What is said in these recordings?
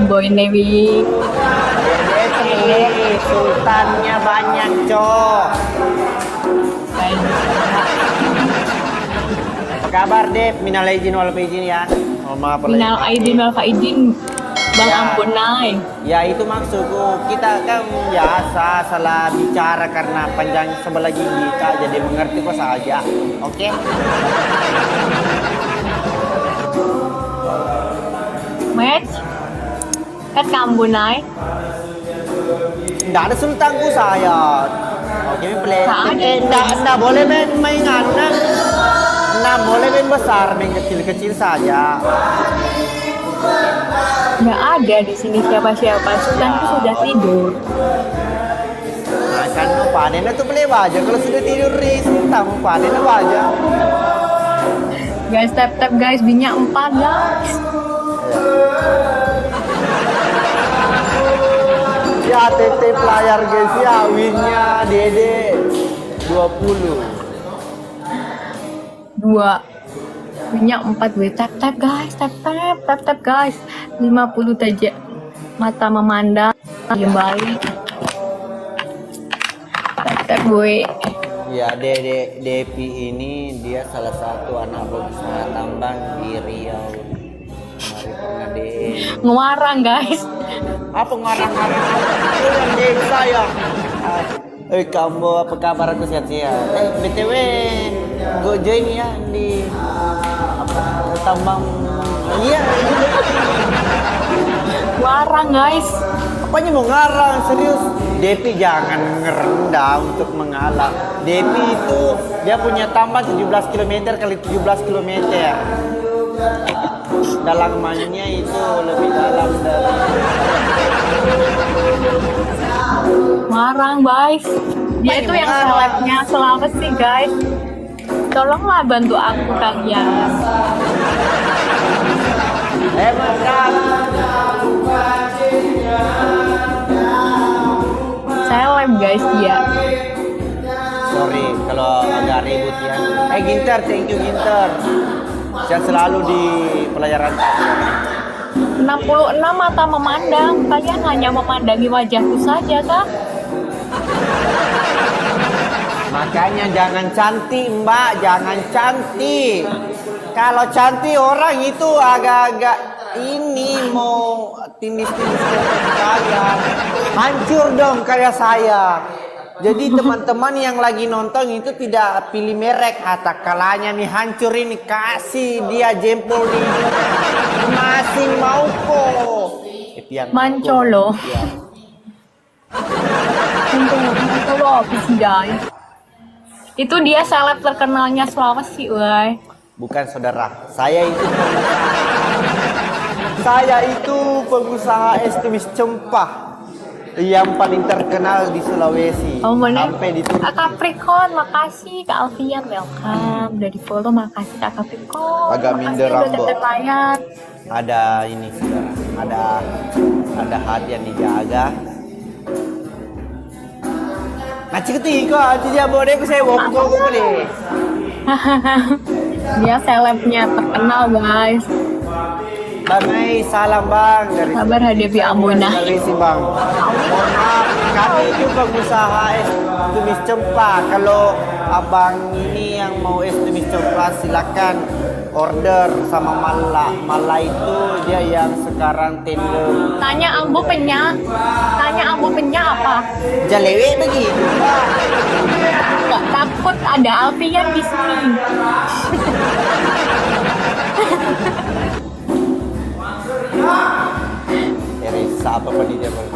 Boy Newi. Dede sultannya banyak, cok. Apa kabar, Dep? Minal aidin wal faizin ya. Mohon maaf. Minal aidin wal faizin. Bang Ya. ampun, Nay. Ya itu maksudku, kita kan biasa salah bicara karena panjang sebelah gigi Kak, jadi mengerti kok saja. Oke? Match. Kan kamu, Nay. Nggak ada sultanku saya. Oke, play. Nggak ada. Nggak boleh main anu, nggak boleh main besar, main kecil-kecil saja. Nggak ada di sini siapa-siapa. Sultan itu sudah tidur. Nah kan panen itu beli aja. Kalau sudah tidur di sultan, panen apa aja. Guys, tap guys, minyak 4 guys. Ya TT player guys ya, winnya Dede 20. 2 minyak 4 gue tap guys, tap guys. 50 saja. Mata memandang, diam balik. Tap gue. Ya Dede Depi ini dia salah satu anak pengusaha tambang di Riau. Mari pernah Ngewarang guys. apa ngarang-ngarang yang desa ya. Kamu apa kabar, aku sehat-sehat. BTW gue join ya di tambang. Iya. Warang guys. Apanya mau ngarang, serius. Depi jangan ngerendah untuk mengalah. Depi itu dia punya tambang 17 km kali 17 km. Dalamannya itu lebih dalam dari Warang guys. Dia itu yang selebnya Sulawesi guys. Tolonglah bantu aku kalian. Mantap. Seleb guys dia. Sorry kalau agak ribut ya. Ginter, thank you Ginter. Sehat selalu di pelayaran. 66 mata memandang. Kalian hanya memandangi wajahku saja kah? Makanya jangan cantik Mbak, jangan cantik. Kalau cantik orang itu agak-agak ini mau tindis-tindis kalian. Hancur dong kayak saya. Jadi teman-teman yang lagi nonton itu tidak pilih merek, kata kalanya nih hancur ini, kasih dia jempol nih. Masih mau kok. Mancolo. Mancolo apa sih guys? Itu dia seleb terkenalnya Sulawesi, woi. Bukan saudara, saya itu pengusaha es tumis cempah yang paling terkenal di Sulawesi. Oh, mana? Sampai di Kak Capricorn, makasih. Kak Alfian, welcome. Udah di follow, makasih Kak Capricorn. Agak Makasih minder udah Rambo. tetep layar. Ada ini saudara, ada hati yang dijaga. Ngaci ketika, aci jabode ku saya wongko ku boleh. Dia selebnya terkenal guys. Bang, salam bang dari Sabar hadapi Ambona. Sulawesi bang. Mohon maaf, kami itu pengusaha es tumis cempah. Kalau abang ini yang mau es tumis cempah silakan order sama Mala. Mala itu dia yang sekarang tender. Tanya Ambo penya apa? Jalewe begitu. Gak takut ada Alfian di sini. Teresa apa dia bang?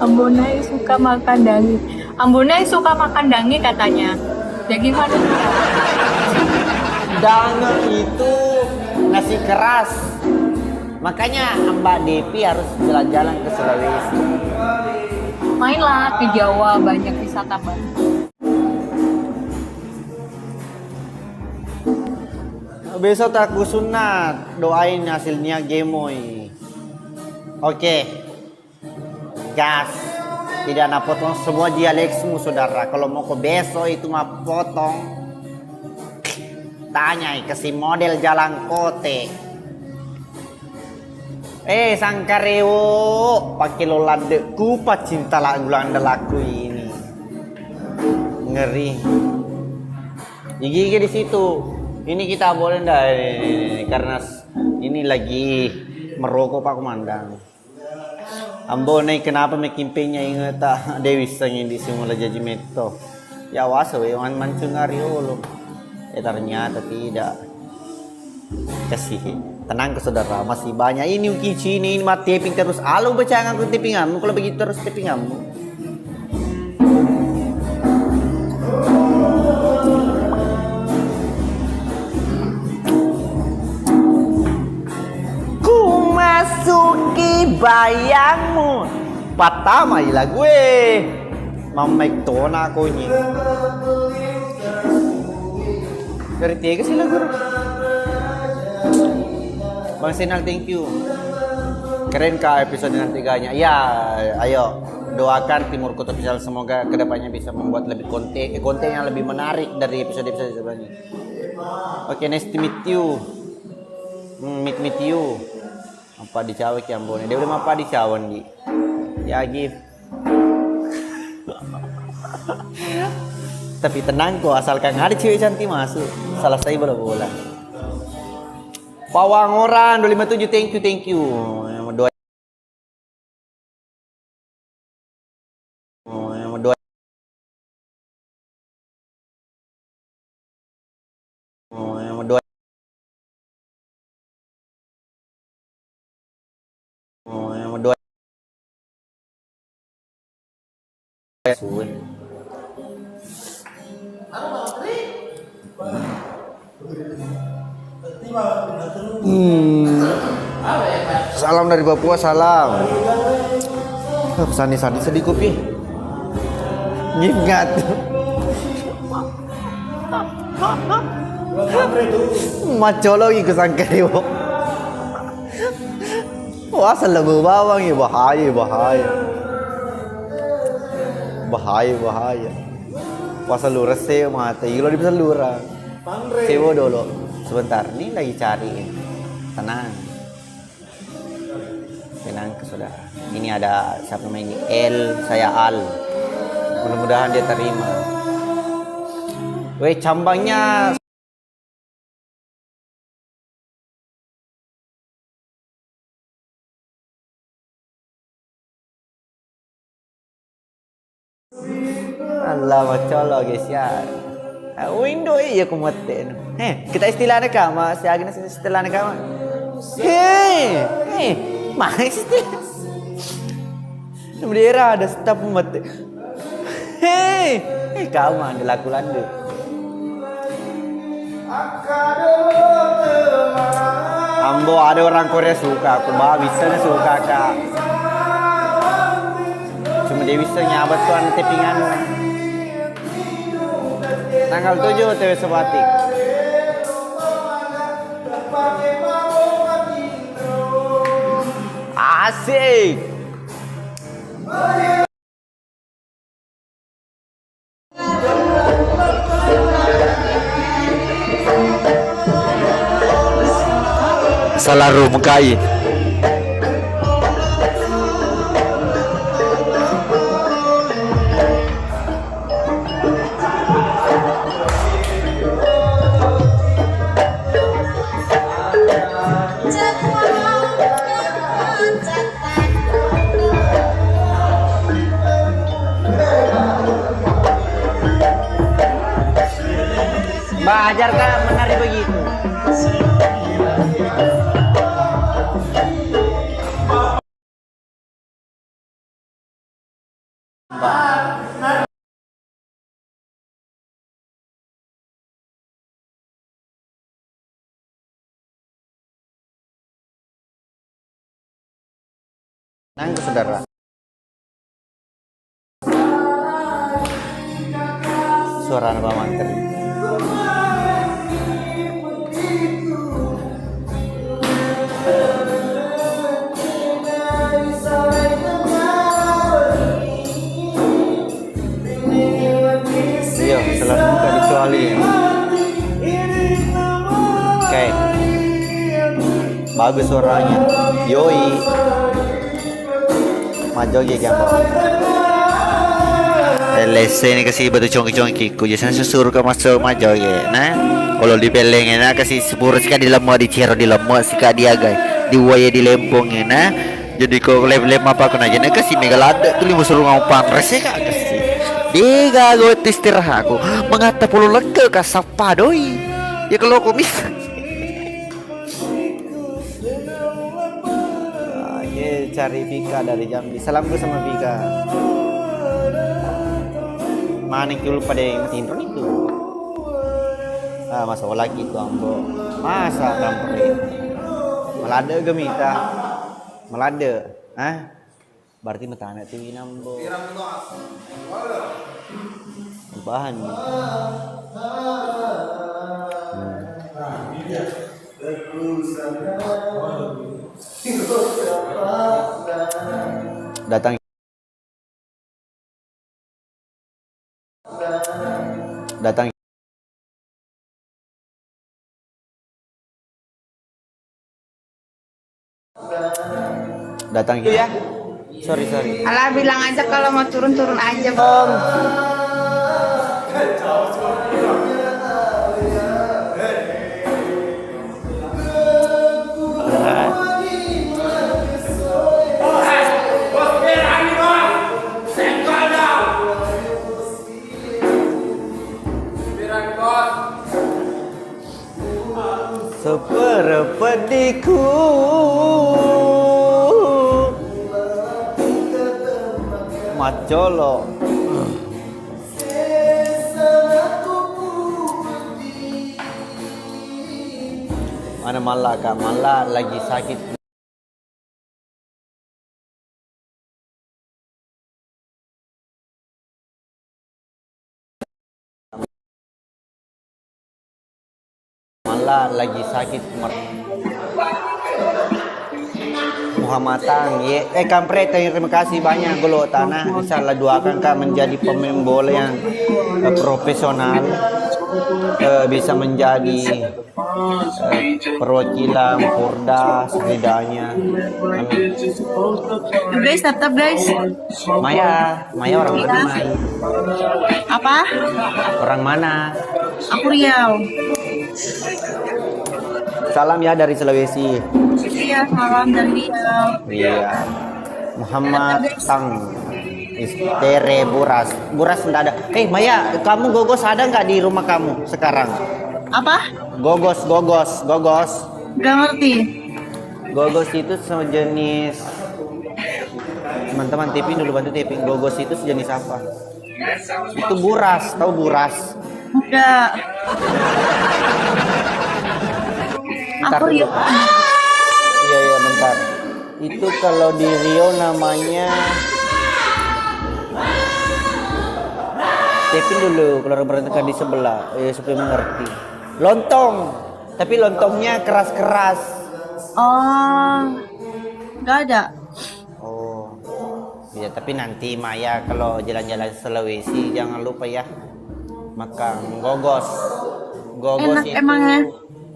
Ambonai suka makan dangi. Ambonai suka makan dangi katanya. Daging mana? Dange itu nasi keras. Makanya Mbak Depi harus jalan-jalan ke Sulawesi. Mainlah ke Jawa, banyak wisata baru. Besok aku sunat, doain hasilnya gemoy. Oke, gas. Tidak nak potong semua dialekmu saudara. Kalau mau ke besok itu mah potong. Tanya ke si model jalan kote. Sangkarewo pakai lolade kupat cinta lagu laku ini. Ngeri. Gigi di situ. Ini kita boleh ndak karena ini lagi merokok Pak Komandan. Ambo nih kenapa mekimpenya ingat Dewi sangin di simula judgmento. Ya wasa we mancung ngariolo. Ternyata tidak. Kasih tenang ke saudara, masih banyak ini ukici ini mati taping terus. Alo baca ngangkut tapinganmu kalau begitu terus tapinganmu. Ku masuki bayangmu. Patama ilah gue. Mamaik tona aku ini. Dari tiga sih lagu. Bang Senal, thank you. Keren kah episode yang tiganya? Ya, ayo doakan Timur Kota Official semoga kedepannya bisa membuat lebih konten yang lebih menarik dari episode-episode sebelumnya. Oke, nice to meet you. Meet you. Apa di Cawek ya Ambon? Dia udah apa di Cawan di? Ya Gif. Tapi tenang kok, asalkan ada cewek cantik masuk. Salah saya bola. Pawang orang 257 thank you. Doa. Doa. Doa. Doa. Salam dari Papua, salam. Sani sedih kopi. Ingat. Macolo ikut sangkariwo. Wah, selalu bawang ya bahaya. Puasa lurus sih mata. Kalau bisa lurah. Sewa dulu. Sebentar, ini lagi cari. Tenang ke saudara. Ini ada siapa namanya ini? Saya Al. Mudah-mudahan dia terima. Weh, cambangnya Allah macolo guys ya. Window iya kumatin. Kita istilahnya kama, si Agnes istilahnya kama. Mah istilah. Bendera ada staf mati. Kama ada laku landu. Ambo ada orang Korea suka, aku bawa bisanya suka kak. Cuma dia bisa nyabat tuan tepingan. Tanggal 7 TW Sebatik. Asik. Salah rumkai. Mbak ajarkan menari begitu. Nangis saudara. Suara Mbak Mantri. Iya, selalu buka kecuali. Oke. Bagus suaranya. Yoi. Majoge gambar. LC ini kasih batu congki-congki ku jasanya susuruh ke masuk majoge. Nah, kalau dipelengin nah kasih sepur sika di lemah di cero di lemah sika dia guys. Di waya di lempongnya nah. Jadi kau lem apa aku aja nah kasih megalada tuh lima suruh ngaupan rese kak kasih. Diga gue istirahat aku mengata puluh lega kasapa doi. Ya kalau aku mis. Cari Vika dari Jambi. Salamku sama Vika. Mana yang dulu pada yang mati intro itu? Ah, masa lagi itu ambo. Masa kampret. Melada gemita. Melada. Hah? Berarti metana tinggi nambo. Bahan. Datang datang datang ya. Sorry. Alah bilang aja kalau mau turun aja Bang. Seperpediku Macolo mana malah kak malah lagi sakit malah lagi sakit Muhammadan ya kampret terima kasih banyak golo tanah insyaallah doakan kak menjadi pemain bola yang profesional bisa menjadi perwakilan Porda setidaknya amin. Guys, tetap guys. Maya orang mana Mai? Apa? Orang mana? Aku Riau. Salam ya dari Sulawesi. Iya, salam dari Riau. Iya. Muhammad Tang Istere Buras enggak ada. Maya, kamu gogos ada nggak di rumah kamu sekarang? Apa? Gogos. Gak ngerti. Gogos itu sejenis teman-teman tiping dulu bantu tiping. Gogos itu sejenis apa? Itu buras, tahu buras? Enggak. Bentar Aku dulu. Riau. Iya bentar. Itu kalau di Rio namanya tipin dulu kalau berhenti di sebelah supaya mengerti. Lontong, tapi lontongnya keras-keras. Oh, nggak ada. Oh, ya tapi nanti Maya kalau jalan-jalan Sulawesi jangan lupa ya makan gogos. Gogos Enak itu emangnya?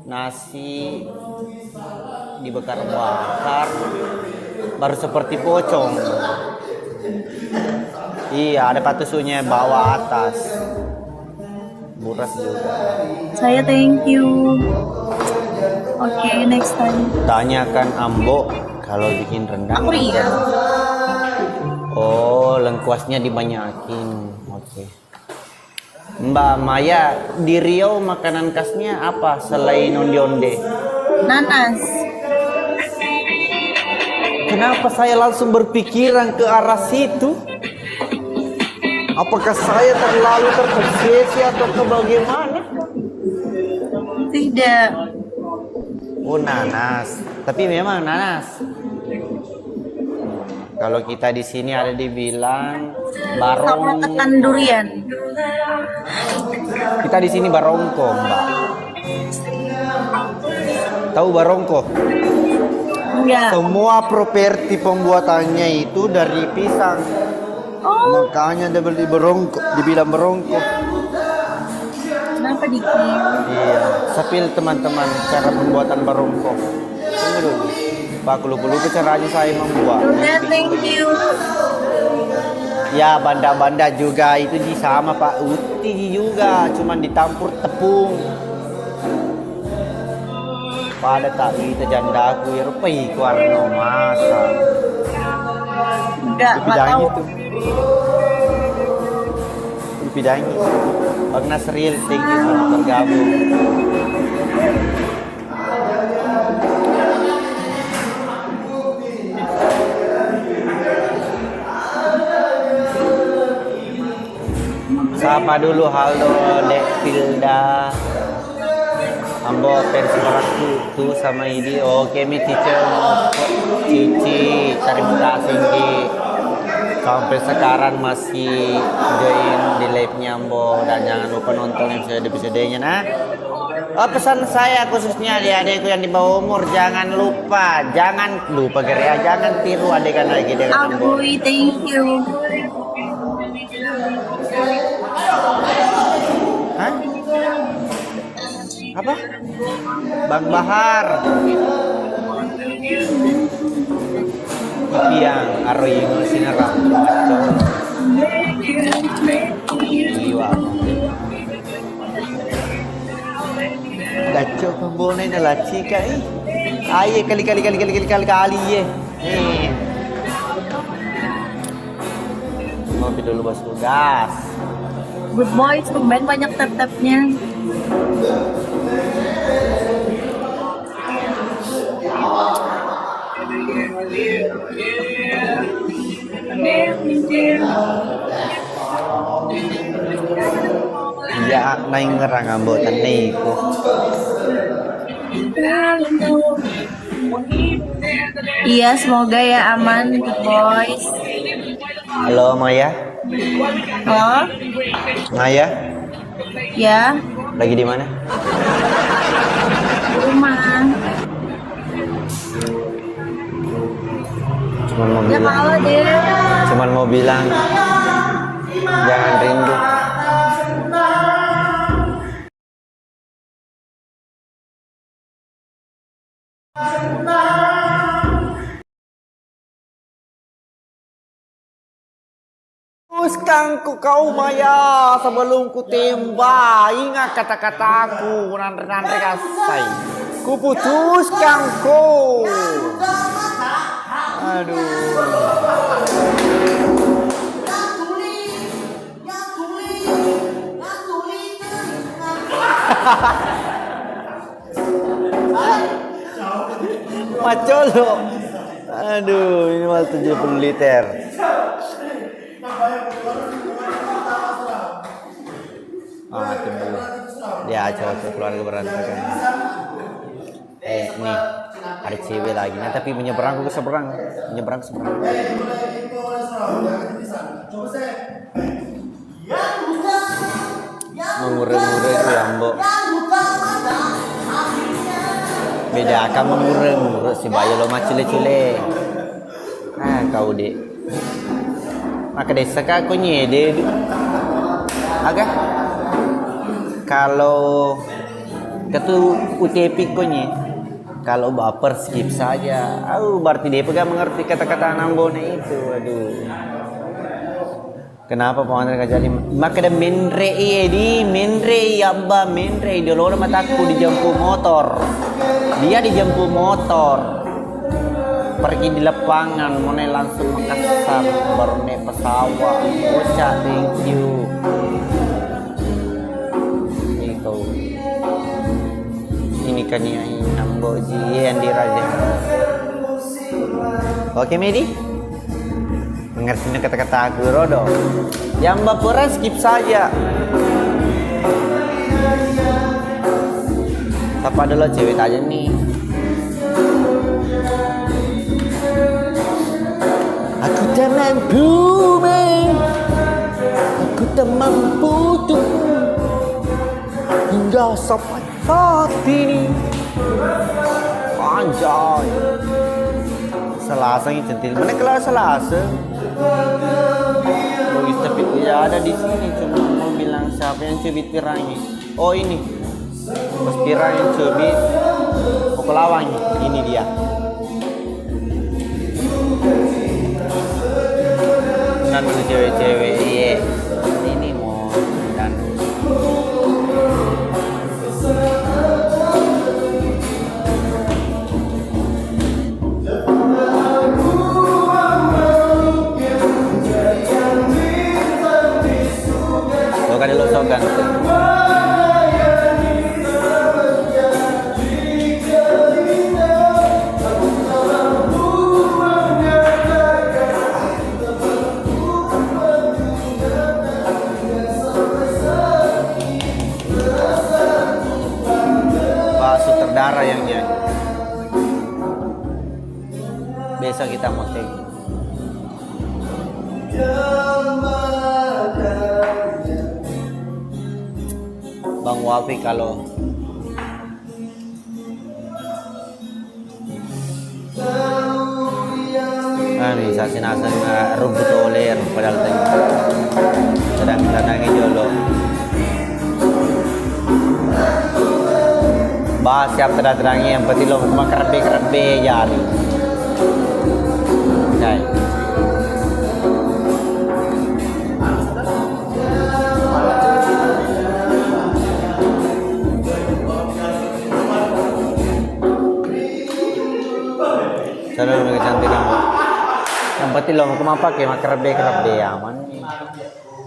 nasi dibakar-bakar, baru seperti pocong. Iya, ada patusunya bawah atas. Buras juga. Saya thank you. Oke, next time. Tanyakan Ambo kalau bikin rendang. Aku Riau. Oh, lengkuasnya dibanyakin. Oke. Mbak Maya, di Riau makanan khasnya apa selain onde-onde? Nanas. Kenapa saya langsung berpikiran ke arah situ? Apakah saya terlalu terobsesi atau ke bagaimana? Tidak. Oh, nanas. Tapi memang nanas. Kalau kita di sini ada dibilang Sama barong. tekan durian. Kita di sini barongko, Mbak. Tahu barongko? Enggak. Semua properti pembuatannya itu dari pisang. Oh, Makanya dia beli barongko, dibilang barongko. kenapa dikit? Iya, sapil teman-teman cara pembuatan barongko. tunggu dulu. Pak, aku lupa caranya saya membuat. Udah, thank you. Ya, banda-banda juga itu di sama Pak. Uti juga, cuman ditampur tepung. Pada tak kita janda aku ya rupai warna masa. Enggak Bidang tahu. itu. Bidang itu. Bang Nasril, thank you telah bergabung. Sapa dulu Haldo Dek Filda. Ambo versi aku tuh sama ini. Oke mi teacher Cici terima kasih Ki. Sampai sekarang masih join di live-nya Ambo dan jangan lupa nonton episode-episodenya nah. Oh, pesan saya khususnya adik-adikku yang di bawah umur jangan lupa Geria, jangan tiru adegan lagi dengan Ambo. Abui, thank you. Hah? Apa? Bang Bahar. Ipiang Aroyino Sinarang. Iwa. Gaco pembonai na laci kai. Aye kali ye. Ngopi dulu bos gas. Good boys, tumben banyak tap-tapnya. Ya, naing ngerang ambotan niku. Iya, semoga ya aman, good boys. Halo Maya. Oh, Maya, ya, lagi di mana? di rumah. Cuman mau Ya bilang. kalau deh. Cuman mau bilang jangan rindu. Teruskan kau Maya sebelum ku tembak. Ingat kata-kataku nanti kasai. Ku putuskan kau. Aduh. Macolo. Aduh, ini mal 70 liter. Tunggu. Dia cowok keluarga berantakan. Nih ada cewek lagi. Nah, tapi menyeberang ke seberang. Mengureng-ureng itu ya, Mbok. Beda akan mengureng si bayo lo macile-cile. Kau dek. Maka desa aku nyede. Agak kalau ketu UTP konye kalau baper skip saja. Berarti dia pegang mengerti kata-kata nambone itu. Aduh. Kenapa pengantin kajali? Maka ada menre dulu mataku dijemput motor. Dia dijemput motor. Pergi di lapangan, mau langsung Makassar, baru naik pesawat. Ocha, thank you. Itu. Ini kan yang Amboji yang diraja. Oke, Medi. Mengerti kata-kata aku, Rodo. Yang baperan skip saja. Sapa dulu cewek aja nih. Aku tak mampu, aku tak mampu tuh hingga sampai saat ini. Anjay. Selasa ini centil. Mana kelar Selasa? Logis tapi ya ada di sini. Cuma mau bilang siapa yang cubit pirangi. Oh ini. Mas pirang yang cubit. Mau kelawang ini dia. cewek-cewek iya. Ini mau dan lo kan lo sogan. Sutradara yang nyanyi. Besok kita mau take. Bang Wafi kalau bisa sinasan rumput oler padahal tadi sedang tanangin jolo. Bahas siap terang-terangnya yang penting lo cuma kerbe jari. Nah. Salah mereka cantik kan. Yang penting lo mau pakai mak kerbe aman.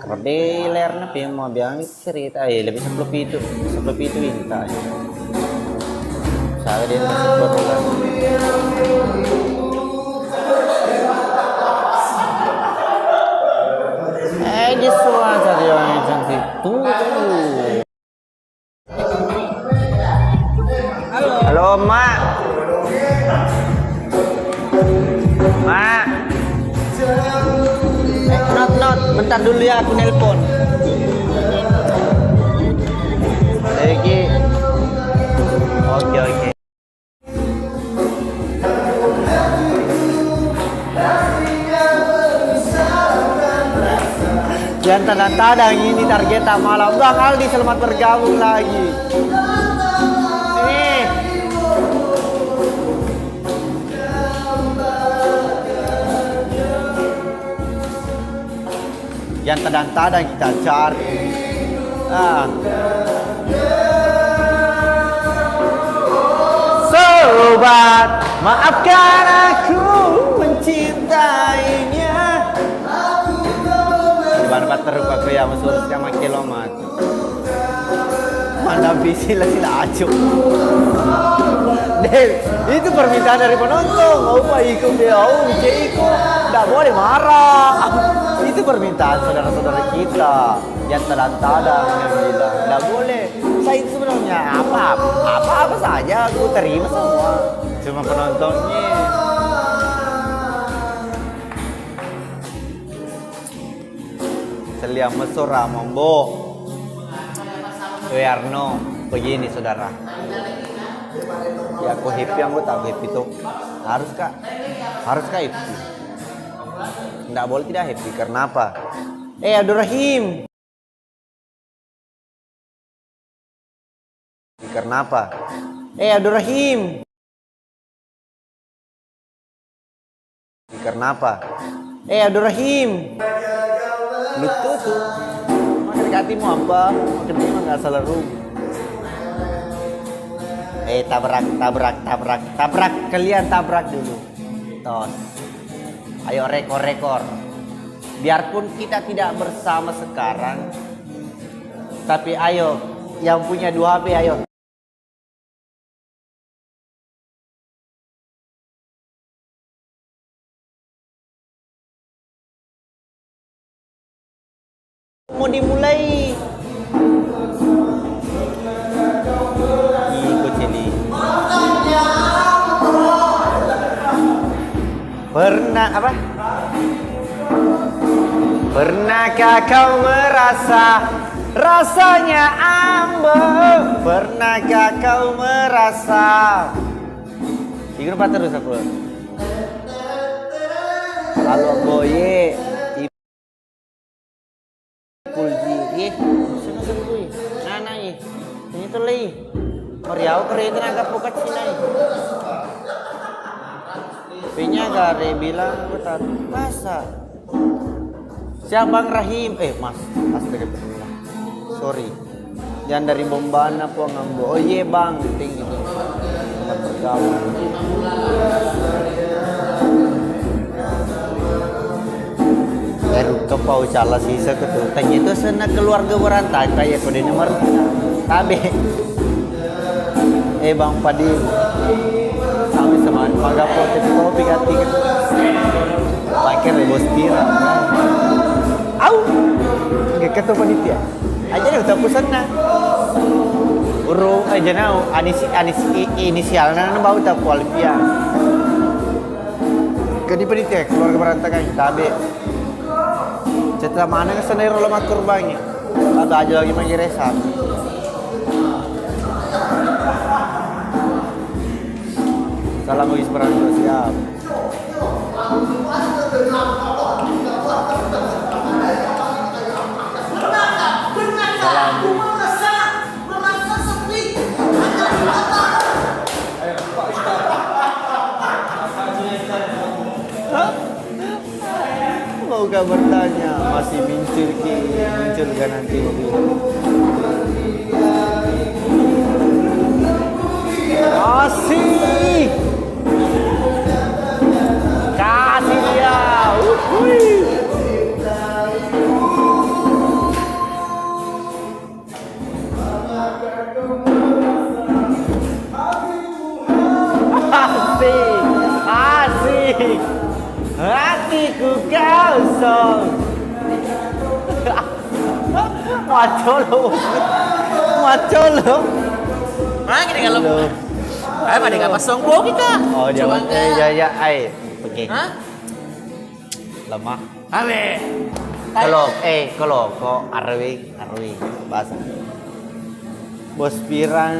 Kerbe lerna pi mau biang cerita lebih sebelum itu minta. Saya dia masuk berulang. Di suara cari orang yang cantik. Tunggu. Halo, Mak. Mak. Not. Bentar dulu ya, aku nelpon. Lagi. Oke. Dan tanda-tanda ini target malam. Bang Aldi selamat bergabung lagi. Ini. Yang tanda-tanda kita cari. Sobat, maafkan aku mencintainya. Dapat teruk aku ya masuk sama kilometer. Mana bisi lah sila acuk. Del, itu permintaan dari penonton. Mau pak ikut dia, ikut. Tidak boleh marah. Itu permintaan saudara-saudara kita yang tadang-tadang yang bilang tidak boleh. Saya itu sebenarnya apa saja aku terima semua. Cuma penontonnya. Selia mesura mambo. Arno, begini saudara. Ya aku happy, aku tak happy tuh. Haruskah happy? Tidak boleh tidak happy. Karena apa? Abdurrahim. Karena apa? Abdurrahim. Karena apa? Abdurrahim. Lutu tuh. Dekatimu apa? Cuma nggak salah rum. Tabrak. Kalian tabrak dulu. Tos. Ayo rekor. Biarpun kita tidak bersama sekarang, tapi ayo, yang punya 2 HP ayo. Mau dimulai. Ikut sini. Pernah apa? Pernahkah kau merasa rasanya ambek? Pernahkah kau merasa? Ikut apa terus aku? Halo boye. Pulji, sungguh-sungguh, nanai, ini tuh lagi, meriau kereta agak buka sini. Pinya gare bilang betul, masa Siapa Bang Rahim? Mas, astagfirullah. Sorry. Yang dari Bombana po ngambo. Oh iya Bang, ting gitu. Tempat bergaul. Kepau salah sisa ketu. Tanya itu sana keluarga berantai kayak kode nomor tabe. Bang Padi. Sampai sama magapo kopi ganti kan. Pakai rebos tira. Au. Gak ketu panitia. Aja nih udah pesan na. Uru aja nau anis inisialnya na bau tak kualipia. Kadi panitia keluarga berantai kan tabe. Setelah mana ke sana rola matur bangi. Ada aja lagi mengiresan. Salam bagi seberang siap. Salam. Mau gak bertanya masih muncul kan nanti mobil. Asik. Kasih dia. Asik. Asik. Hatiku kosong. Macolo. Mana kalau pada nggak pasang gua kita. Oh dia Coba ya oke. Hah? Lemah. Abe. Kalau kok arwing bahasa. Bos pirang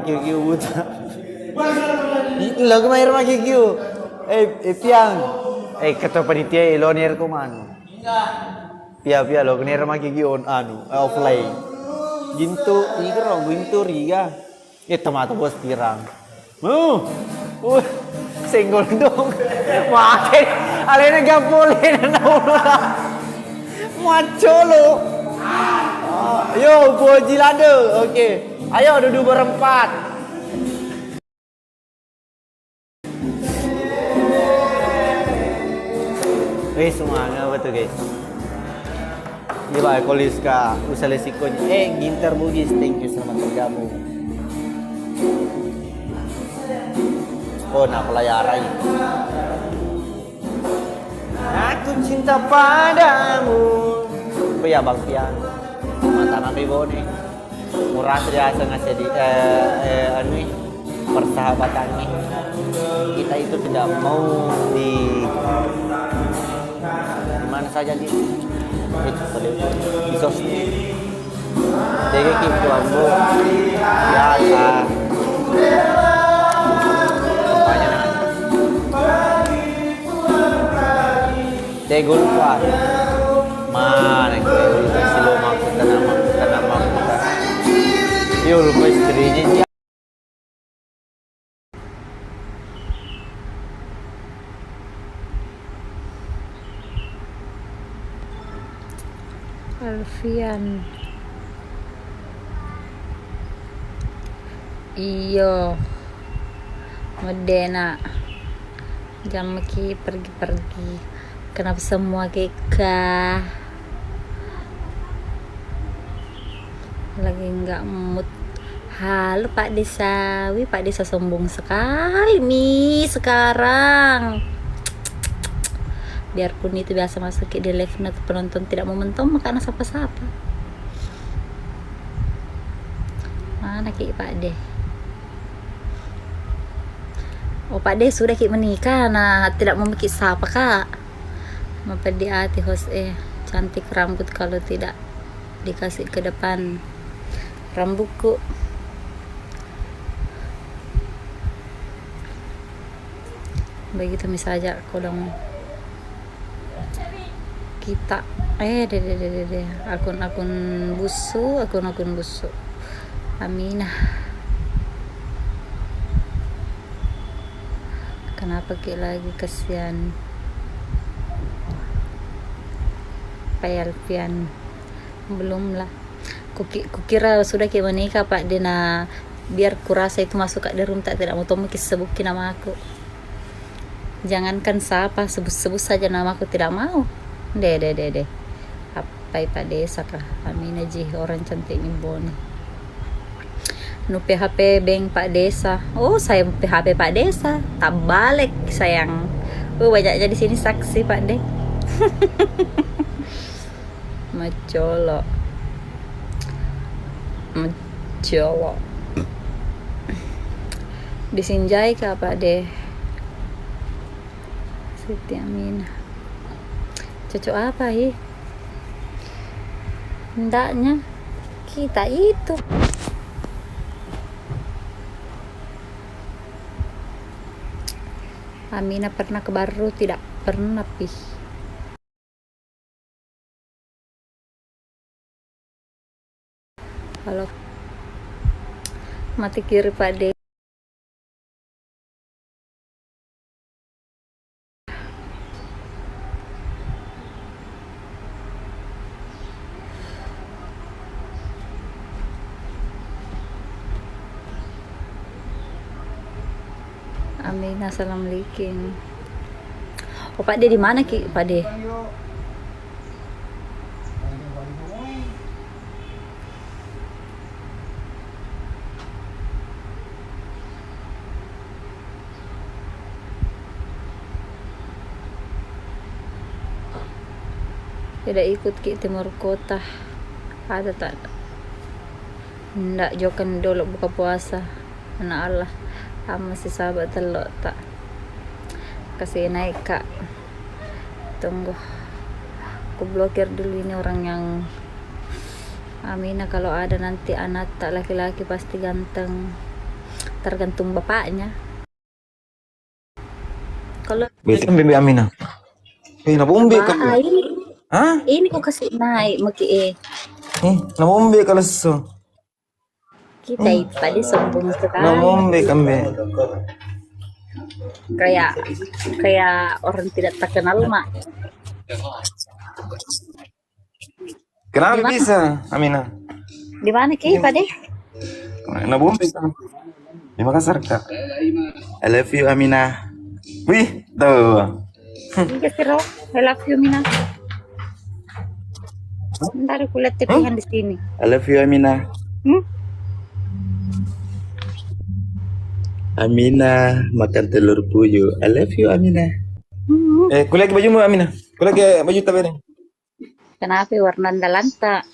kiu buta. Lo kemarin mah kiu. Piang. Kata panitia loner ko man. Pia lo kene mah kiu offline. Gintu riga. Tomato bos pirang. Senggol dong. Makin alena gak boleh na Macolo. Yo, bojilado. Oke. Ayo duduk berempat. Semangat betul guys. Gila Koliska, usale sikonya. Ginter Bugis, thank you selamat bergabung. Nak pelayaran. Aku cinta padamu. Apa ya Bang Pian? Mantan aku bone. Murah terasa ngasih di persahabatan nih. Kita itu tidak mau di mana saja di sosmed. Jadi kita ambo biasa. Tegol kuat. Mana gue kasih lo maksud tanam kita. Yo lupa istrinya dia. Alfian. Iyo. Medena. Jam ki pergi-pergi. Kenapa semua keka lagi nggak mood? Halo Pak Desa, Pak Desa sombong sekali nih sekarang. Biarpun itu biasa masuk di live note penonton tidak momentum karena sapa-sapa. Mana Ki Pak De? Oh Pak De sudah Ki menikah, nah tidak memiliki sapa Kak. Mempedi hati host cantik rambut kalau tidak dikasih ke depan rambutku. Begitu misalnya kodong kita akun-akun busuk Aminah. Kenapa Ki lagi kesian? Pai Alfian belum lah. Kukira sudah kayak menikah Pak Dena, biar kurasa itu masuk ke room tak tidak mau tomo sebutin nama aku. Jangankan siapa, sebut saja nama aku tidak mau. Deh. Apa Pak Desa kah? Amin aja orang cantik ni boni. Nu PHP Beng Pak Desa. Oh, saya PHP Pak Desa. Tak balik sayang. Banyaknya di sini saksi Pak De. Macolok. Disinjai kah Pak De? Siti Amin. Cocok apa hendaknya kita itu. Amina pernah ke Baru? Tidak pernah pi. Halo, mati kiri Pak De. Amin, assalamualaikum. Oh Pak De di mana Pak De? Tidak ikut ke Timur Kota. Ada tak? Ndak jokan dulu buka puasa. Anak Allah. Masih sahabat telok tak kasih naik Kak. Tunggu, aku blokir dulu ini orang yang Amina. Kalau ada nanti anak tak laki-laki pasti ganteng, tergantung bapaknya. Kalau Betul Bibi Amina. Napa umbi ka? ini kok kasih naik maki Napa umbi ka lasso? kita itu tadi sombong sekali. Napa umbi kambe? Kayak orang tidak terkenal mak. Kenapa bisa Amina? Di mana Pak De? Napa umbi ka? Di Makassar Kak. I love you Amina. Wih, tuh. Iya sih Roh, I love you Mina. Ntar aku lihat tepihan di sini. I love you Amina. Amina makan telur puyuh. I love you Amina. Kuliah ke bajumu Amina. Kuliah ke baju tapi ni. Kenapa warna dalanta?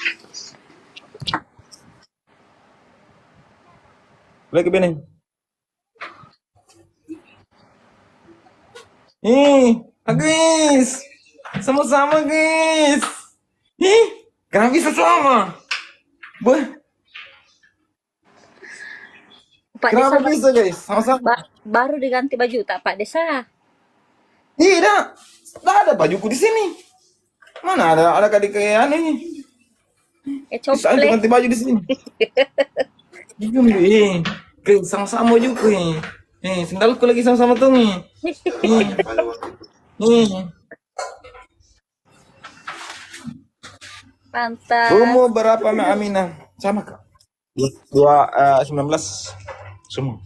Kuliah ke bini. Guys, sama-sama guys. Kenapa bisa sama? Pak Kenapa Desa bisa guys? Sama-sama. baru diganti baju tak Pak Desa? Tidak, tidak ada bajuku di sini. Mana ada kadi kayak aneh. Bisa Cople. ganti baju di sini. Guys, sama-sama bajuku. Sendalku lagi sama-sama tuh nih. Mantap. Umur berapa Mbak Amina? Sama kak? 19 semua.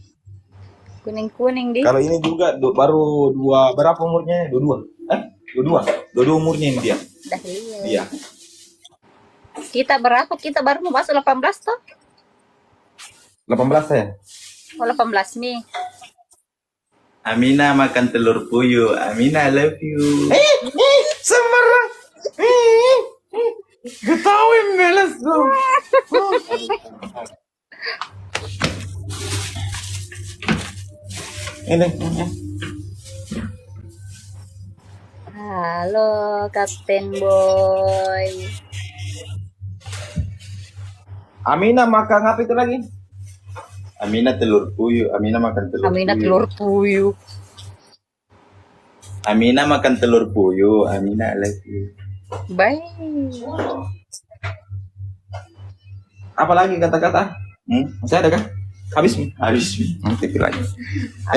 Kuning-kuning di. Kalau ini juga baru berapa umurnya? 22. 22 umurnya ini dia. Dah iya. Iya. Kita berapa? Kita baru mau masuk 18 toh? 18 saya. Oh 18 nih. Amina makan telur puyuh. Amina I love you. Semarang. Ketahuin belas dong. Ini. Halo Kapten Boy. Amina makan apa itu lagi? Amina telur puyuh. Amina makan telur Amina puyuh. telur puyuh. Amina makan telur puyuh. Amina I love you. Baik. Apa lagi kata-kata? Masih ada kah? Habis nih? Habis nih. Nanti lagi.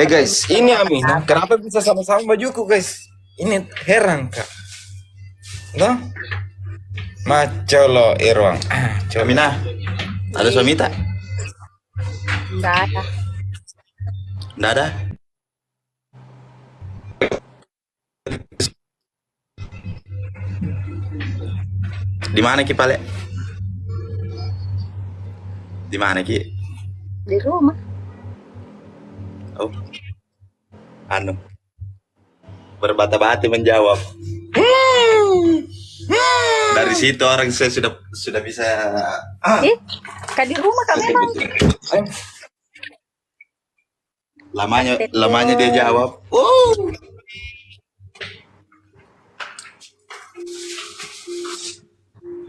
Guys, ini Amina. Kenapa bisa sama-sama bajuku guys? Ini heran kak. Nah, Macolo Irwang. Coba Mina. Ada suami tak? Enggak ada. Nggak ada. Di mana Ki Pale? Di mana Ki? Di rumah. Oh, anu. Berbata-bata menjawab. Dari situ orang saya sudah bisa Kak di rumah Kak memang. lamanya dia jawab.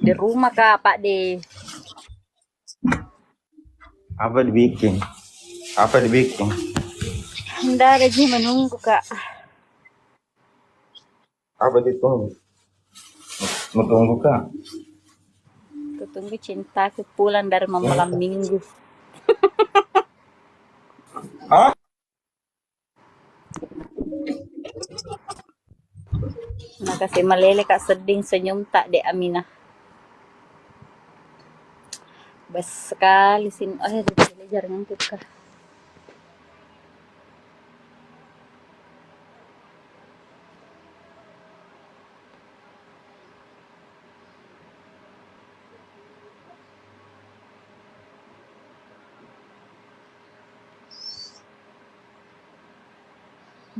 Di rumah Kak Pak De. Apa dibikin? Apa dibikin? Nggak ada sih menunggu Kak. Apa ditunggu? Mau tunggu Kak? Kutunggu cintaku pulang dari malam minggu. Ah? Makasih meleleh Kak seding senyum tak de Aminah. Bes sekali sini. Oh ya, jaringan tuh Kak.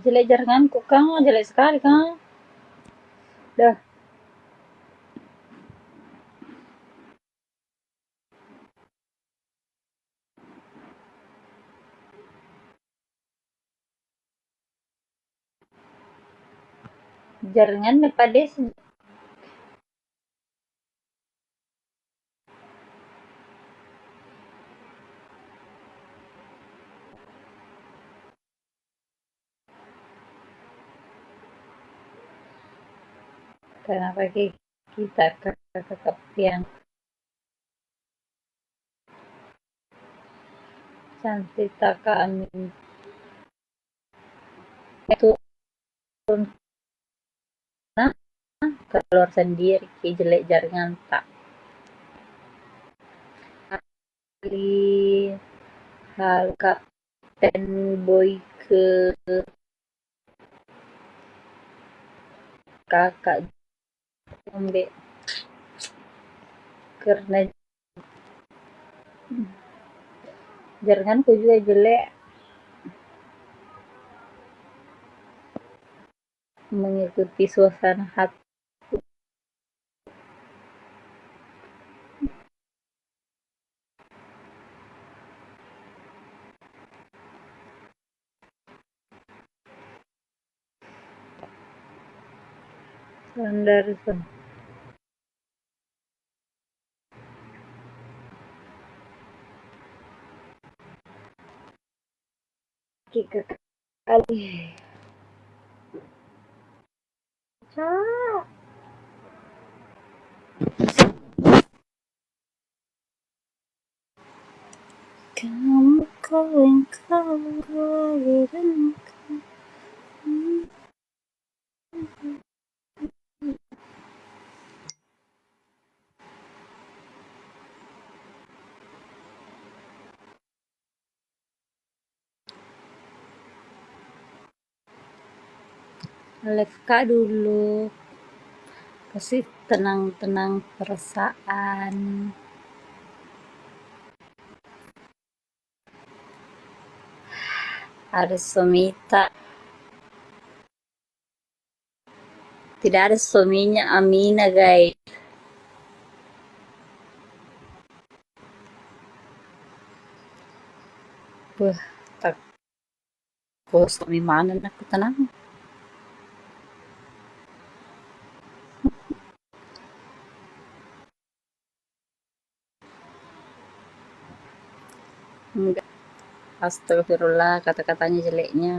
Jelek jaringanku Kang, jelek sekali Kang. Dah. Jaringan pada kenapa kita ke yang cantik tak Kak Amin itu keluar sendiri ki jelek jaringan tak kali hal Kapten Boy ke kakak Jombe karena jaringanku juga jelek mengikuti suasana hati Sanderson. Kika kali Cak. Kamu kau dan Leka dulu kasih tenang-tenang perasaan ada Somita tidak ada suaminya Amina guys wah tak suami mana aku tenang enggak astagfirullah kata-katanya jeleknya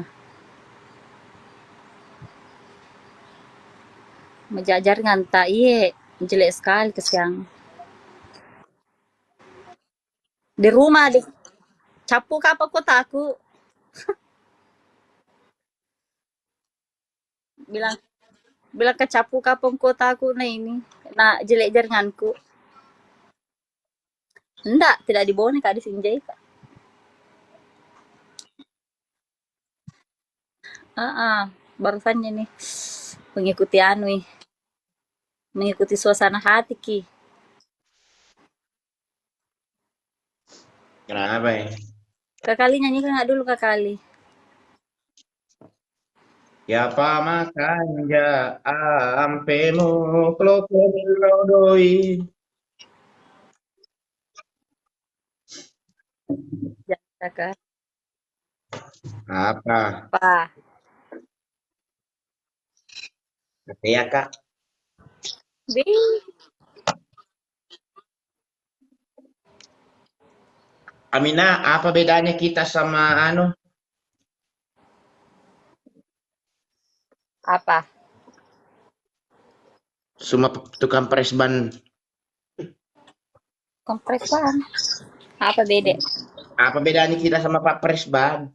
menjajar nganta iye jelek sekali kesiang di rumah di capu apa kota aku bilang Bilang kecapu kapung kotaku nah ini. Nah, jelek jaringanku. Enggak, tidak dibawa nih Kak di Sinjai, Kak. Barusannya nih mengikuti anu nih, mengikuti suasana hati ki. Kenapa ya? Kak Kali nyanyi kan nggak dulu Kak Kali. Ya pamakan ja ampemu kloko doi. Ya Kak. Apa? Apa? Oke ya kak. Bi, Amina, apa bedanya kita sama anu? apa? Semua tukang pres ban. Kompres ban. Apa beda? Apa bedanya kita sama Pak Presban?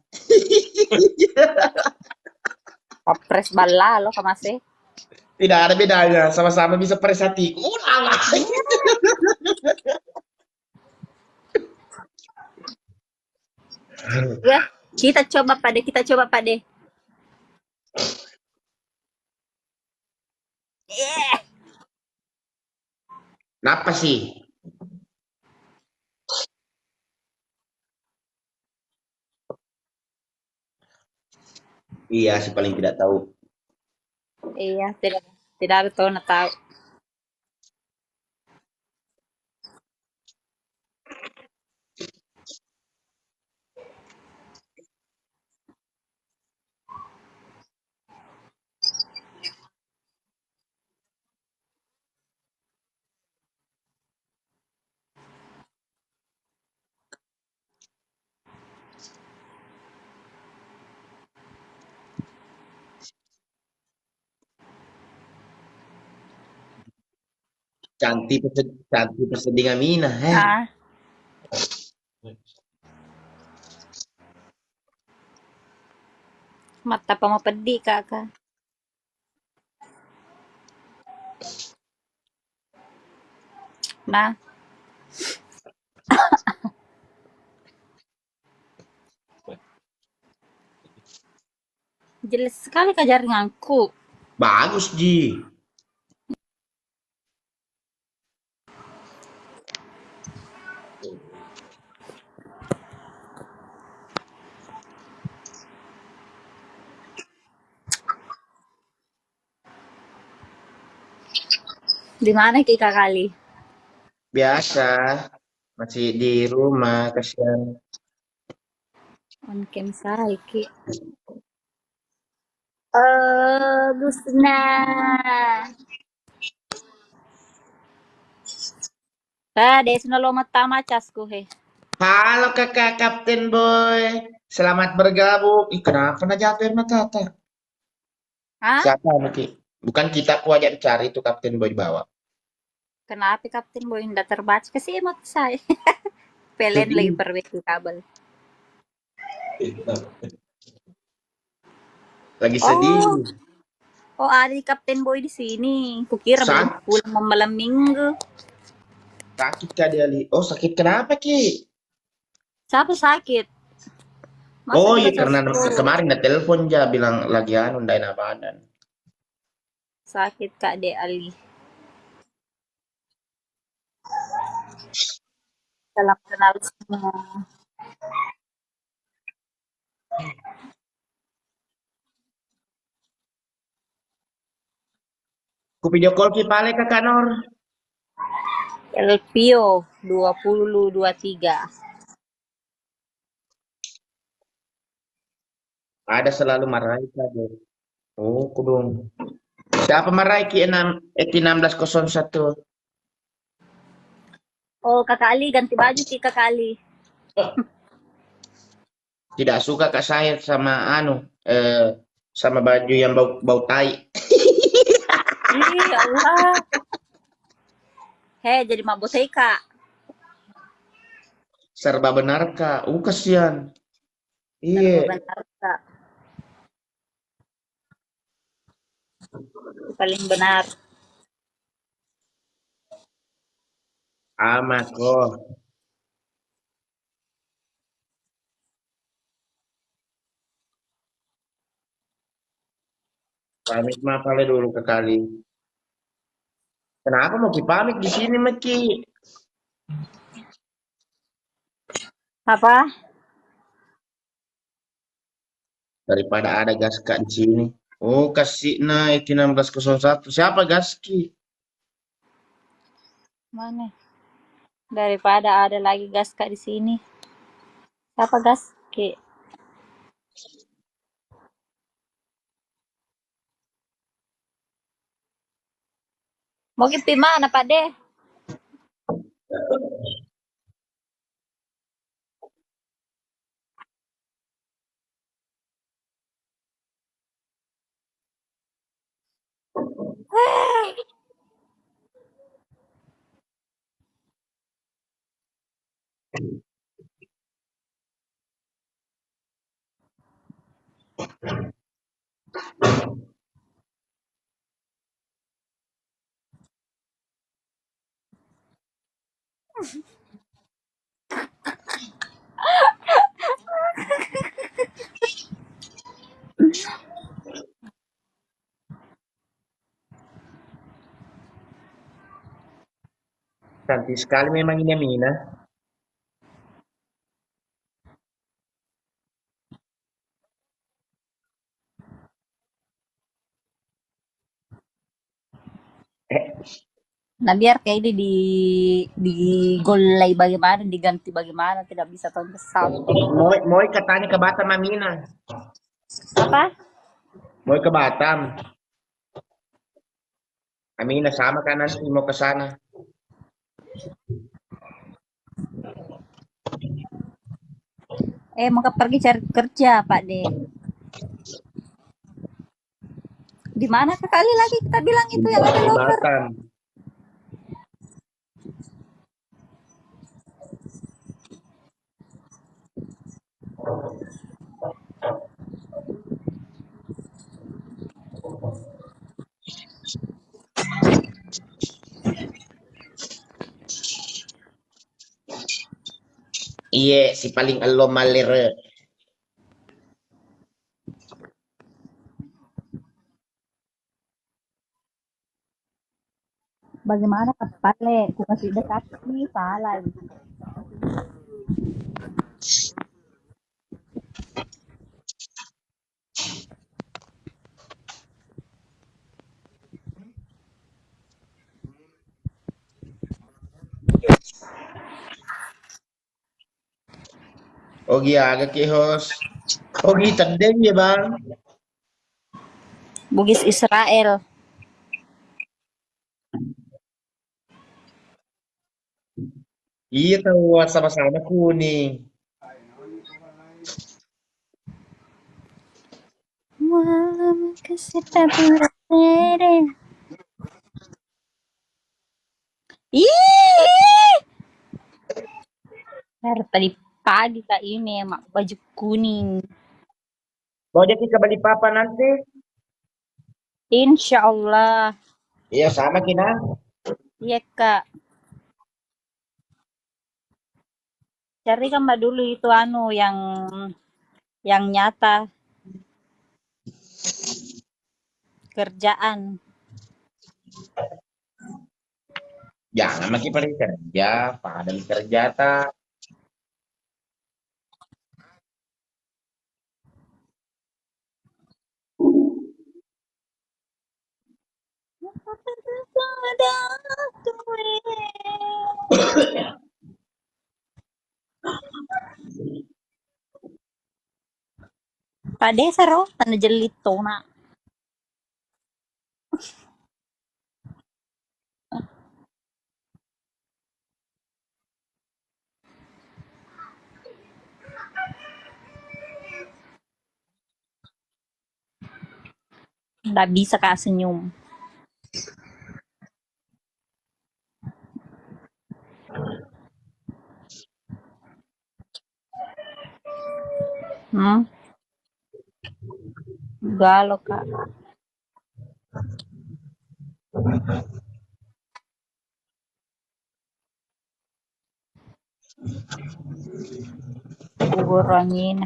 Kompres bala lo Kak Mas. Tidak ada bedanya, sama-sama bisa pres hatiku. Ulang. Ya, kita coba Pak kita coba Pak Kenapa sih? Iya sih paling tidak tahu. Iya, tidak ada tahu. Cantik persedingan Mina. Ah, mata pa mau pedih Kak. Nah, jelas sekali Kak jaringanku. Bagus Ji. Di mana Ki Kak Kali? Biasa. Masih di rumah kasihan. On cam saya Ki. Gusna. Des na lo mata macasku he. Halo kakak Kapten Boy. Selamat bergabung. Ih, kenapa na jatuhin mata? Hah? Siapa Miki? Bukan kita ku ajak cari itu Kapten Boy di bawah. Kenapa Kapten Boy ndak terbaca kasi emot saya. Pelen lagi perbaiki kabel. Lagi sedih. Oh ada di Kapten Boy di sini. Kukira belum Sakit. pulang malam minggu. Sakit kah dia li? Oh sakit kenapa Ki? Siapa sakit? Masa Oh kita iya karena sosok kemarin ada telepon ja bilang lagi anu ndak enak badan. sakit Kak De Ali. Salam kenal semua. Ku video call Ki pale kakak Nor. Elpio 2023. Ada selalu Maraika deh. Oh kudung. Siapa Maraiki 1601? Oh Kakak Ali ganti baju Ki Kakak Ali. Tidak suka kak saya sama anu sama baju yang bau tai. Ih ya Allah. Heh jadi mabuk Kak. Serba benar kak. Kasihan. Iya. Benar Kak. Paling benar. Amat kok. Pamit mah kali dulu ke kali. Kenapa mau pamit di sini Maki? Apa? Daripada ada Gaska di sini. Oh, kasih nah itu 1601. Siapa Gaski? Mana? Daripada ada lagi gas kak di sini. Siapa gas? Ki. Mau pergi mana Pak De? Cantik sekali memang ini Amina. Eh, Nah biar kayak ini di golai bagaimana, diganti bagaimana, tidak bisa tahun besar. Moy katanya ke Batam Amina. Apa? Moy ke Batam. Amina sama kan nanti mau ke sana. Mau pergi cari kerja Pak De. Di mana kali lagi kita bilang itu yang ada Di lover? Batam. Iya, si paling elo malere. Bagaimana Pak Le? Ku kasih dekat nih, salah. Ogi agak ke host. Ogi tandem ya bang. Bugis Israel. Iya tahu sama-sama kuning. Malam kasih berbeda. Ih, dari tadi pagi kak ini mak baju kuning. Mau jadi ke Balikpapan nanti? Insya Allah. Iya sama kita. Iya kak. Cari kan mbak dulu itu anu yang nyata kerjaan. Jangan makin paling kerja, padahal kerja tak. Pak Desa roh, tanda jelito nak. Nggak bisa kak senyum. Hmm? Galau kak. Bubur angin.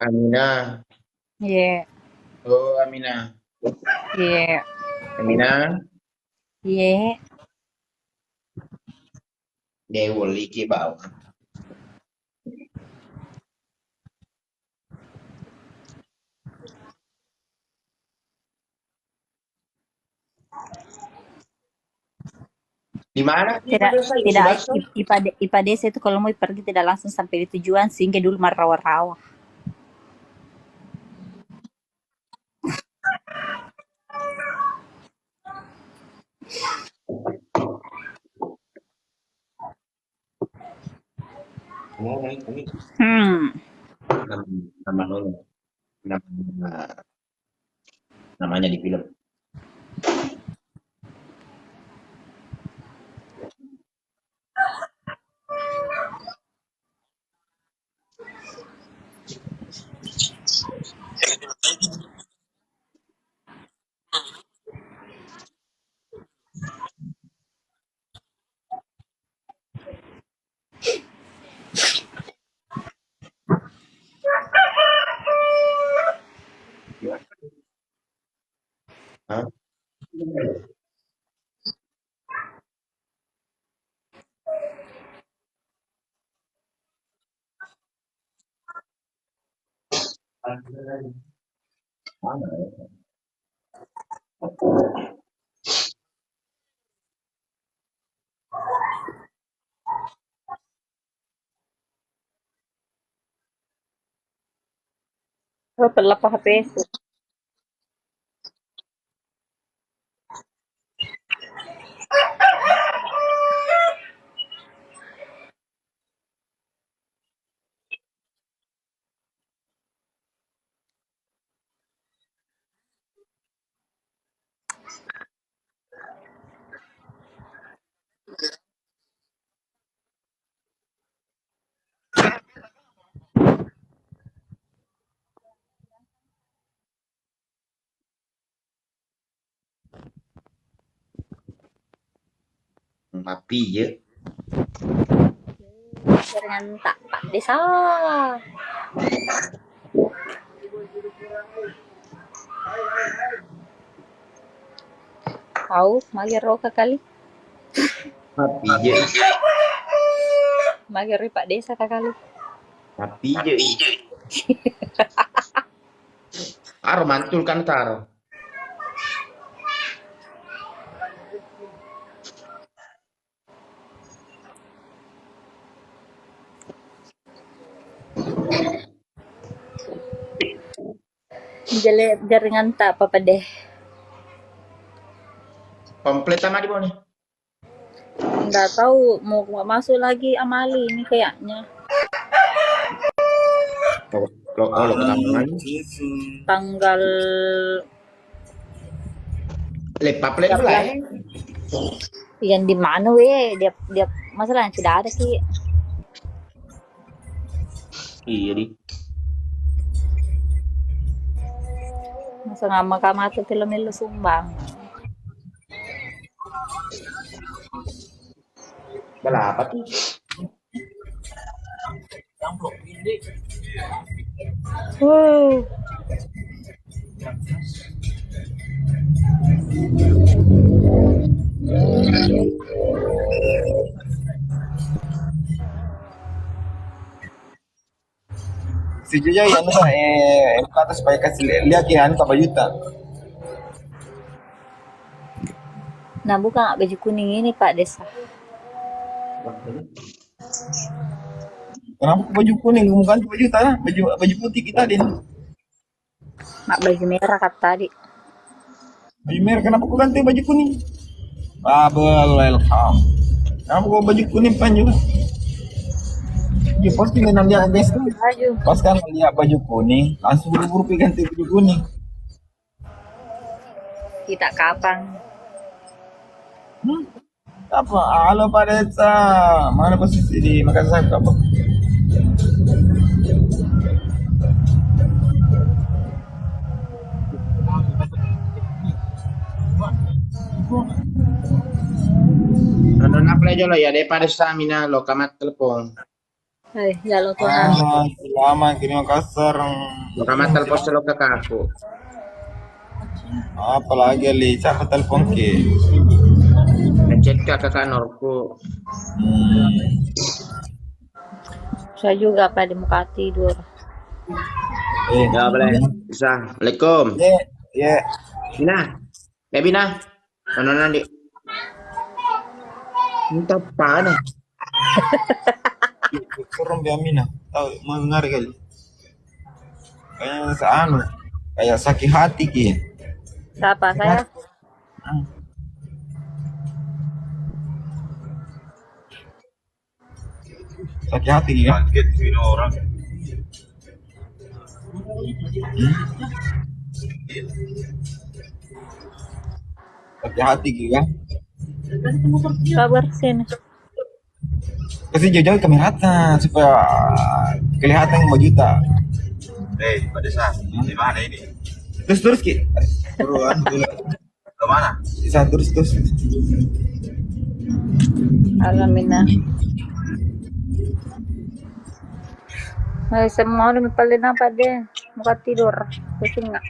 Amina. Iya, Oh, Amina. iya, Amina. iya. Dewa iki bawah. Di mana sih Tidak, pada saya tidak, bakso? IPA desa itu kalau mau pergi tidak langsung sampai di tujuan, sehingga dulu rawa-rawa. Oh, ini Hmm, nama nama nama namanya di film. Hah? Mana ya? oh, pelapa HP. Mapi ya. Jaringan tak Pak Desa. Tahu, magir roka kali. Mapi ya. Magir Pak Desa kali. Mapi ya. Aro mantul kan taro. Jaringan tak apa-apa deh. Komplit sama di mana? Nggak tahu mau masuk lagi Amali ini kayaknya. Lo ketemu lagi. Tanggal Lepas play lah. yang di mana weh? Dia masalahnya tidak ada ki. Iya di. Masa ngama kamata film lu sumbang. Berapa tuh? Wow. Si Jojo ya anu kata supaya kasih lihat ya anu kabayuta. Nah bukan baju kuning ini Pak Desa. Kenapa baju kuning? Kamu ganti baju tanah, baju putih kita din. Mak baju merah kata tadi. Baju merah, kenapa kau ganti baju kuning? Babel welcome. Kenapa kau baju kuning pan juga? Ya pasti dengan dia guys tuh. Baju. Pas kan lihat baju kuning, langsung buru-buru pergi ganti baju kuning. Kita kapan? Apa? Halo Pak Desa, mana posisi di Makassar apa? Non apply aja lo ya daripada stamina lo kamat telepon. Ya lo tuh. Selamat di Makassar. Lo kamat telepon selo ke aku. Apalagi li, siapa telepon ke? Ngecek ke kanorku. Saya juga pada muka tidur. Ya boleh. Bisa. Assalamualaikum. Ya. Bina. Ya Bina. Mana nanti? Minta apa nih? Kurang Amina. Tahu mendengar kali. Kayaknya seanu, kayak sakit hati ki. Siapa saya? Sakit hati ki kan? Orang. Sakit hati ki kan? Kabar sini. Kasih jauh-jauh kamera supaya kelihatan 5 juta. Pak Desa, di mana ini? Terus ki. Turuan dulu. Ke mana? Bisa terus. Alamina. Ay, semua udah mipalin apa deh? Muka tidur. Pusing nggak?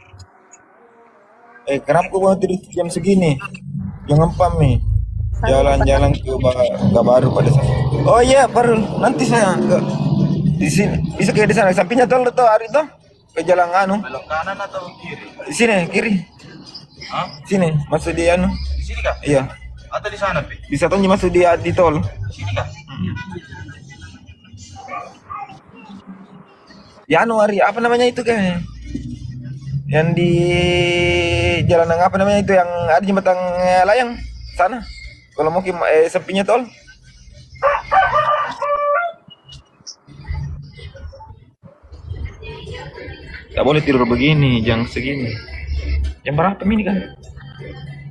Kenapa kau mau tidur jam segini? Jangan pam nih. Jalan-jalan ke baru pada sana. Oh iya, baru nanti saya ke di sini. Bisa kayak di sana sampingnya tol tuh hari tuh ke jalan anu. Belok kanan atau kiri? Di sini kiri. Hah? Sini masuk di anu. Di sini kah? Iya. Atau di sana, Pi? Bisa tuh masuk di tol. Di sini kah? Ya anu hari apa namanya itu kan? Yang di jalan yang apa namanya itu yang ada jembatan layang sana. Kalau mau sepinya tol. Gak boleh tidur begini, jam segini. Jam berapa ini kan?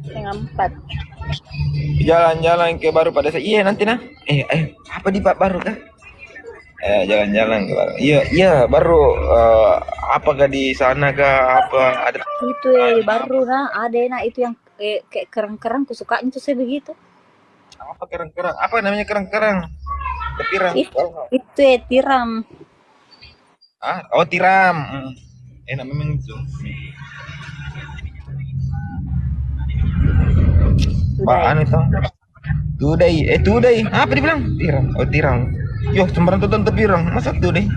Yang 4. Jalan-jalan ke baru pada saya. Iya nanti nah. Apa di Pak baru kan? Jalan-jalan ke baru. Iya baru. Apakah di sana kah apa ada? Itu ya baru nah ada nah itu yang kayak kerang-kerang kusukanya tuh saya begitu. Apa kerang-kerang? Apa namanya kerang-kerang? Pirang. Itu ya tiram. Tiram. Enak memang itu. Apaan itu? Tudai. Apa dibilang? Tiram. Tiram. Yo, sembarang tuh tentu pirang. Masa tudai?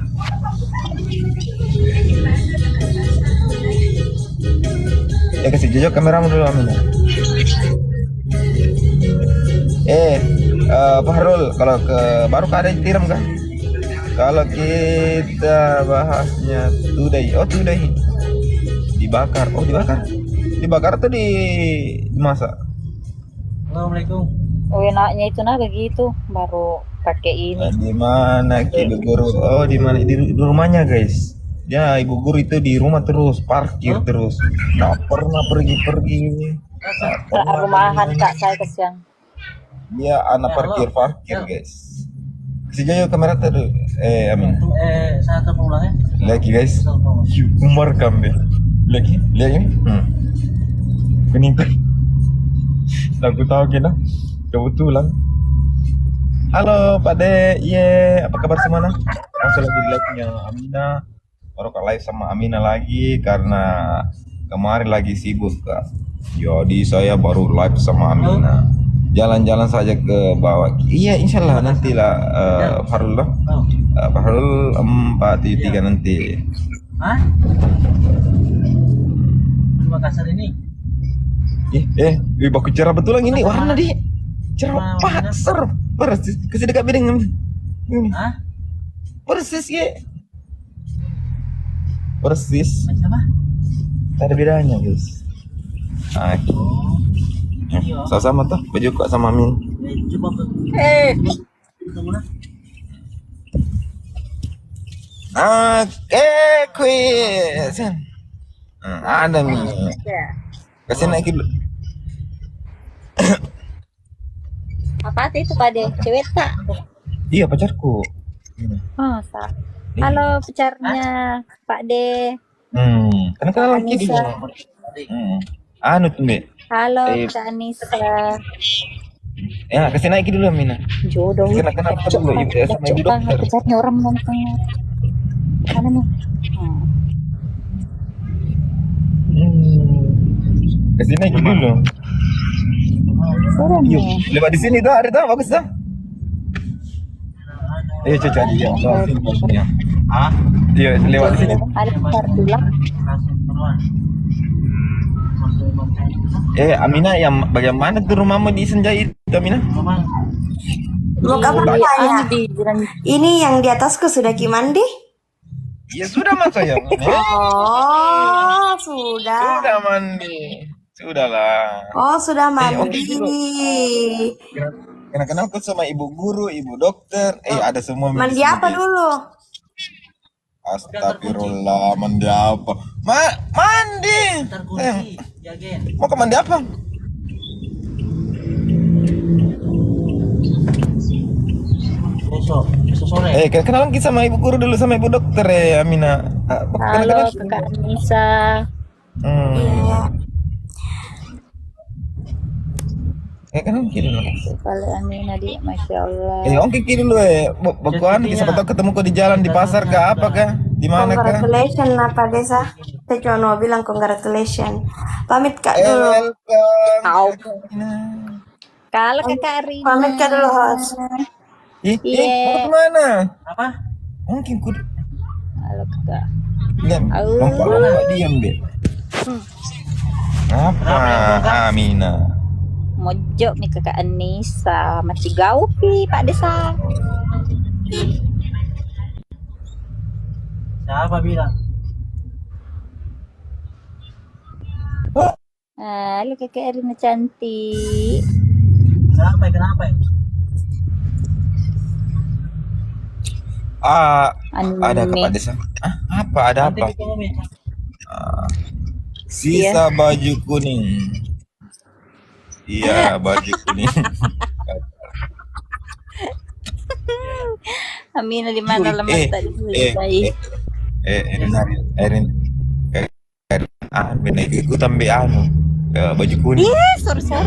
Kasih jejak kameramu dulu Amina. Pak Harul, kalau ke baru ada tiram kan? Kalau kita bahasnya tudai, dibakar, dibakar tuh dimasak. Assalamualaikum. Oh enaknya itu nah begitu baru pakai ini. Di mana ibu guru? Oh di mana di rumahnya guys. Ya ibu guru itu di rumah terus parkir terus, nggak pernah pergi. Rumahan kak saya kesian. Dia anak parkir guys. Sejauh kamera tadi, Amin. Saya telepon ulangnya. Lagi guys, umar kami. Lihat ini. Kuning tuh. Aku tahu kena. Kebetulan. Halo Pak De, apa kabar semuanya? Langsung lagi di live-nya Amina. Baru ke live sama Amina lagi karena kemarin lagi sibuk Kak. Jadi saya baru live sama Amina. Jalan-jalan saja ke bawah. Iya, insyaallah nantilah Farul lah. Farul 473 nanti. Hah? Di Makassar ini? Baku cerah betul yang ini warna di cerah pasar. Beres kasih dekat bidang ini. Hah? Persis ya. Persis. Macam apa? Tak ada bedanya guys. Nah, sama-sama tuh baju kok sama Min. Coba ketemu lah. Quiz. Ada Min. Kasih naik dulu. Apa itu Pak De? Cewek tak? Iya pacarku. Oh, tak. Halo pacarnya Pak De. Karena kenalan lagi dulu. Anu tuh Mbak. Halo Kak Anissa. Ya kasih naik dulu Mina. Jodoh. Kenal dulu ibu sama ibu dokter. Pacarnya orang nonton. Mana nih? Kasih naik dulu. Serem Yuk, nih. lewat di sini tuh, ada tuh, bagus tuh. Ayo Caca dia, sini. Ah, iya lewat di sini. Ada pacar bilang. Amina, yang bagaimana tuh rumahmu di Senjai itu, Amina? Mau kapan Anu tanya? di jalan. Ini yang di atasku sudah Ki mandi? Ya sudah mas sayang. Oh, sudah. Sudah mandi, sudahlah. Oh, sudah oke mandi. Kenal aku sama ibu guru, ibu dokter. Ada semua. Mandi apa dulu? Astagfirullah, mandi apa? Mandi. Ntar Sayang, kunci, jagain. mau ke mandi apa? Besok sore. Kenalan kita sama ibu guru dulu sama ibu dokter Amina. Halo Kak Anissa. Kenalan kita dulu. Kalau Amina di Masya Allah. Oke kita dulu Bakuan, siapa tahu ketemu kau di jalan, di pasar kah, apa kah? Di mana kah? Congratulations apa desa? Saya cuma mau bilang congratulations. Pamit Kak dulu. Welcome. Tahu. Kalau Kakak Arina. Pamit Kak dulu host. Iya. Mau kemana? Apa? Mungkin ku Halo Kakak. lihat, lompat diam deh. Apa, Amina? Mojok nih Kakak Anissa. Masih gaupi Pak Desa. Siapa bilang? Halo Kakak Arina cantik. Kenapa? Ada apa desa? Apa? Ada Nanti apa? ketemu, Mi. Sisa baju kuning. Iya, baju kuning. Amina di mana lemas tadi? Erin, benar ikut ambil baju kuning. Sorry ya.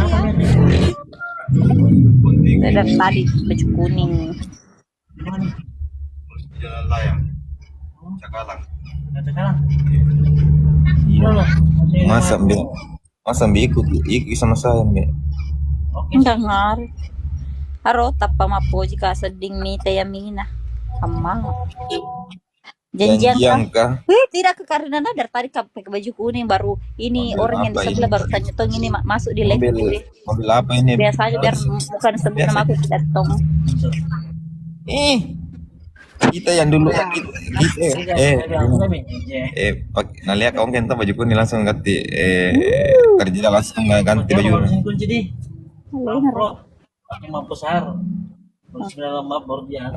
Ada tadi baju kuning. Jalan layang, Cakalang. Nanti sekarang. Masa Mbak ikut sama saya Mbak. Oke. Enggak ngaruh. Haro tapa mapo jika seding ni Amina. Kamang. Janjian kah? kah? Tidak ke karena dari tadi pakai baju kuning baru ini Mobil orang yang di apa sebelah ini? baru tanya tong ini masuk di leg. Mobil apa ini? Biasa aja biar bukan sebut nama aku tidak tong. Kita yang dulu nah lihat kamu kan baju kuning langsung ganti kerja langsung ganti baju. Kunci di. Pakai map besar. Bersembilan map baru dia.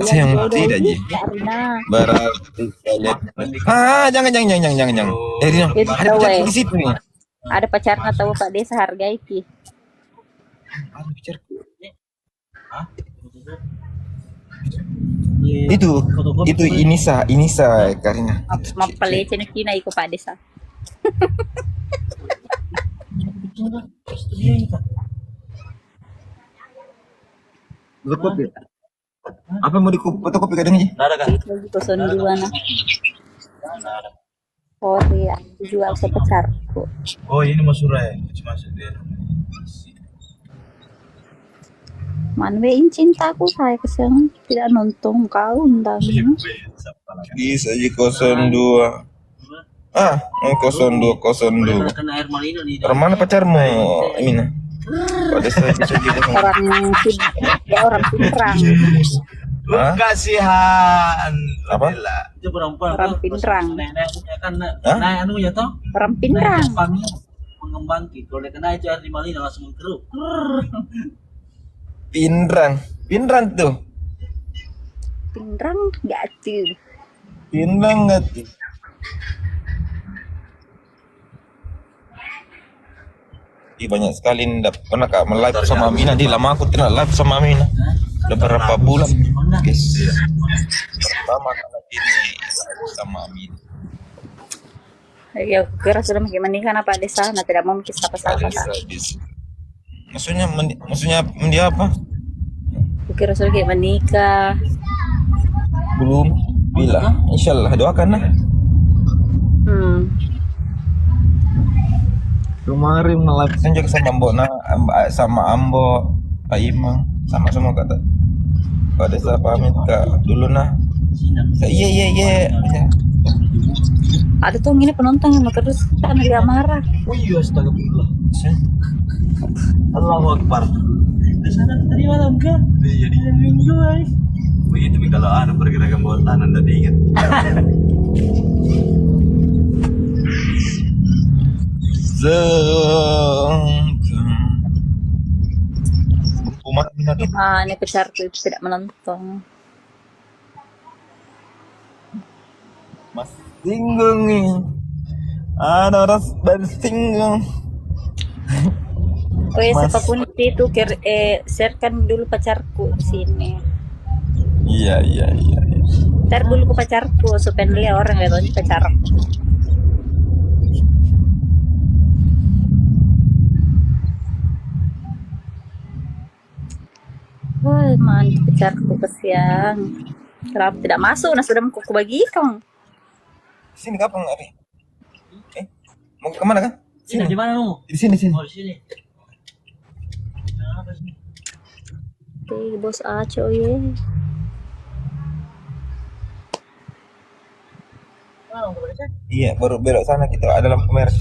Saya yang tidak ji. Arina. Berarti lihat. Jangan. Rina, ada pacarku di situ nih. Ada pacarnya tahu Pak Desa hargai ki. Ada pacarku. Itu Inisa Karina. Mapalece na Cina iko Pak Desa. Fotokopi. Apa mau fotokopi kadang aja? Ada kan? Lagi koson dua na. Sorry, aku jual sepacarku. Oh ini Masura ya? Masuk dia. Manwein cintaku saya kesana tidak nonton kau undang. Bisa aja 02. 02. Kena air malino di Mana pacarmu, Amina? Pada saya bisa juga. Orang Pinrang. Hah? Kasihan. Apa? Itu perempuan Orang tuh, pinrang. nenek punya kan Hah? nah anu ya toh. Orang Nah, pinrang. Jepangnya mengembang gitu. Kalau dia kena itu adrenalin langsung mengkerut. Pinrang tuh. Pinrang gak tuh. Pinrang nggak tuh? Ih, banyak sekali nih. Pernah kak live sama Amina. Di lama aku tidak live sama Amina. Udah berapa bulan, guys. Lama kalau ini live sama Amina. Ya, aku kira sudah makin menikah apa di sana, tidak mau mikir siapa-siapa. Kak. Maksudnya dia apa? Aku kira sudah kayak menikah. Belum. Bila? Insyaallah doakan lah. Kemarin live juga sama Mbok sama Ambo, Pak Imam, sama semua kata. Pada saya pamit kak dulu nah. Iya. Ada tuh ini penonton yang mau terus karena dia marah. Oh iya, astagfirullah. Allahu Akbar. Di sana tadi malam kan? Iya, di minggu ay. Begitu kalau ada pergerakan bawah tanah Anda diingat. Ini pacarku itu tidak menonton. Mas singgung nih. Ada orang bersinggung. Oh ya, siapapun itu sharekan dulu pacarku di sini. Iya. Ntar dulu ke pacarku supaya dia orang gak tahu ini pacarku. Wah, mantap pacarku kesian. Kenapa tidak masuk? Nah sudah mau bagikan. Sini kapan Ari? Mau kemana kan? Sini di mana lu? Di sini. Oh, di sini. Apa sih? Bos Aco ya. Iya, baru belok sana kita ada lampu merah.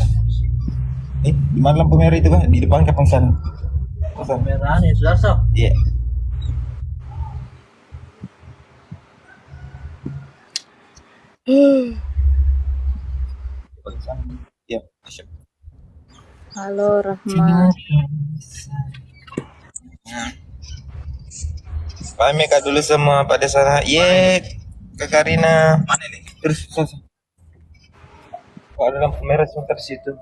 Di mana lampu merah itu kan? Di depan kapal sana. Merah nih, sudah so. Iya. Iya, siap. Halo Rahma. Pamit kak dulu semua pada sana. Ye, Kak Karina. Mana nih? Terus sana. Oh, ada lampu merah sebentar situ.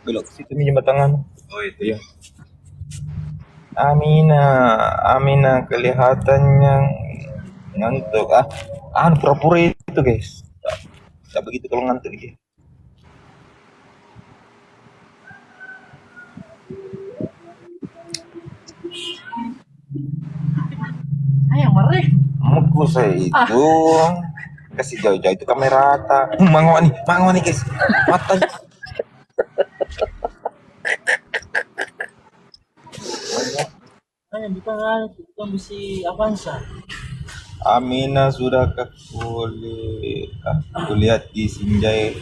Belok ke situ minjem tangan. Oh itu ya. Amina kelihatannya ngantuk. Pura-pura itu guys. Tak begitu kalau ngantuk dia. Ayang marah. Muku saya itu kasih jauh-jauh itu kamera rata. Mangwa nih guys. Mata. Kan bukan kita mesti Avanza. Amina sudah kulihat di Sinjai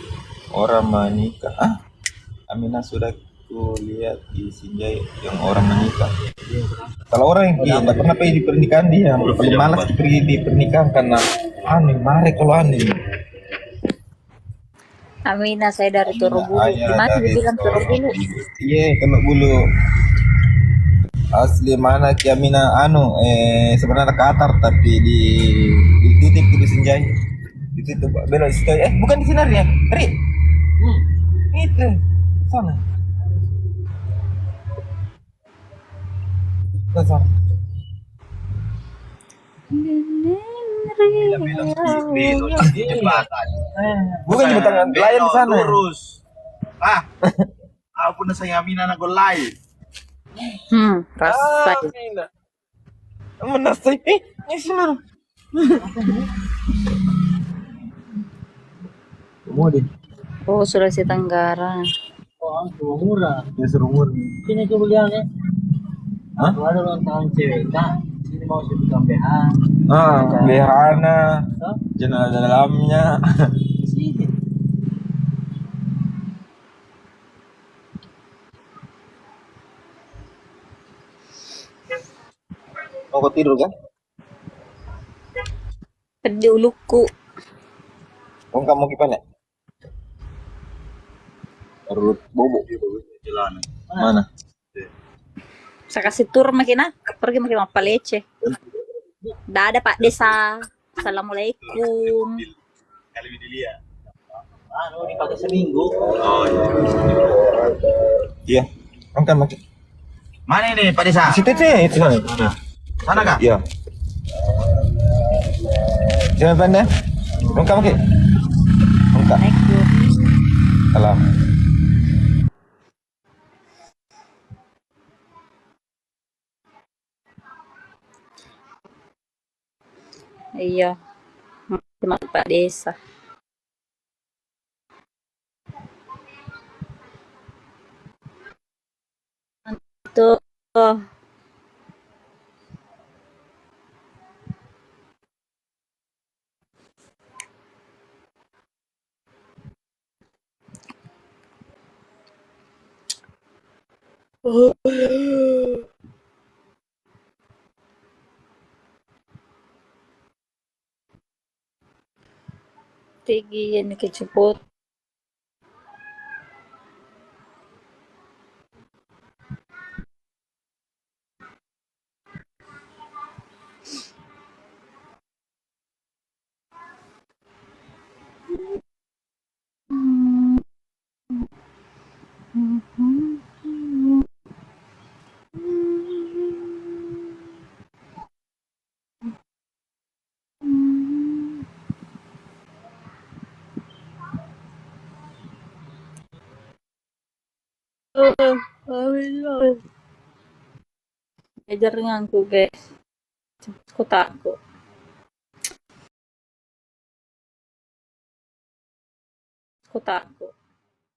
orang menikah. Amina sudah kulihat di Sinjai yang orang menikah. Kalau orang yang tidak pernah pergi di pernikahan dia paling malas pergi di pernikahan karena aneh, mare kalau aneh. Amina, saya dari Turubulu. Di mana dia bilang Turubulu? Iya, Teluk Bulu. Asli mana Ki Amina sebenarnya Qatar tapi dititip di Sinjai. Itu belok situ. Bukan di sini ya. Ri. Itu. Sana. Sana. Bukan jembatan layar di sana. Lurus. Aku na sa Amina na golay. Rasa. Menasai. Ini sini. Oh, Sulawesi Tenggara. Oh, murah. Ya seru murah. Sini kemudian ya. Hah? Ada ulang tahun cewek kan. Sini mau sebutkan BH. Lehana. Jenazah dalamnya. Sini. Mau kau tidur kan? Pedi uluku. Oh, kamu gimana? Perut bobo. Jalan. Mana? Saya kasih tur makina. Pergi makin apa lece. Dah ada Pak Desa. Assalamualaikum. Kali ini dilihat. Ano, dipakai seminggu. Oh iya. Iya. Angkat makin. Mana ini Pak Desa? Situ sih, itu sana. Mana? Mana kak? Iya. Jangan pandai. Angkat makin. Angkat. Salam. Iya. Cuma Pak Desa. Tuh. Tinggi ini kejemput. Belajar denganku guys. Kotaku. Kotaku.